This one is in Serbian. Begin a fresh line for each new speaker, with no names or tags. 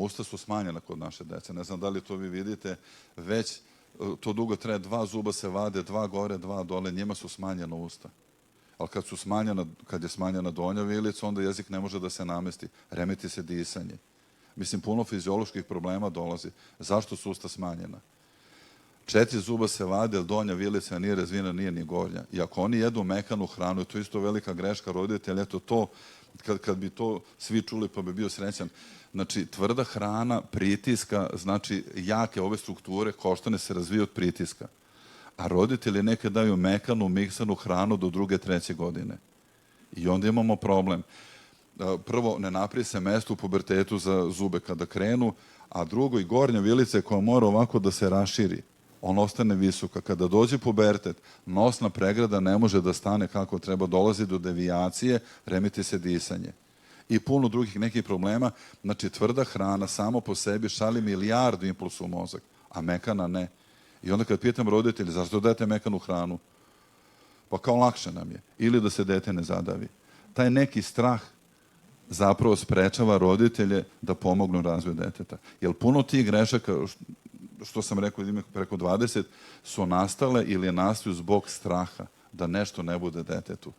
Usta su smanjena kod naše dece. Ne znam da li to vi vidite, već to dugo traje, 2 zuba se vade, 2 gore, 2 dole, njima su smanjena usta. Ali kad je smanjena donja vilica, onda jezik ne može da se namesti. Remeti se disanje. Mislim, puno fizioloških problema dolazi. Zašto su usta smanjena? 4 zuba se vade, jer donja vilica nije razvijena, nije ni gornja. I ako oni jedu mekanu hranu, to je isto velika greška roditelja, eto to, kad bi to svi čuli pa bi bio srećan. Znači, tvrda hrana, pritiska, znači jake ove strukture, koštane se razviju od pritiska. A roditelji nekad daju mekanu, miksanu hranu do 2. 3. godine. I onda imamo problem. Prvo, ne napravi se mesto u pubertetu za zube kada krenu, a drugo, i gornja vilica koja mora ovako da se raširi. Ona ostane visoka. Kada dođe pubertet, nosna pregrada ne može da stane kako treba, dolazi do devijacije, remeti se disanje. I puno drugih nekih problema. Znači, tvrda hrana samo po sebi šalje milijardu impulsa u mozak, a mekana ne. I onda kad pitam roditelji, zašto dajete mekanu hranu? Pa kao lakše nam je. Ili da se dete ne zadavi. Taj neki strah zapravo sprečava roditelje da pomognu razvoju deteta. Jer puno tih grešaka, što sam rekao, preko 20, su nastale ili nastaju zbog straha da nešto ne bude detetu.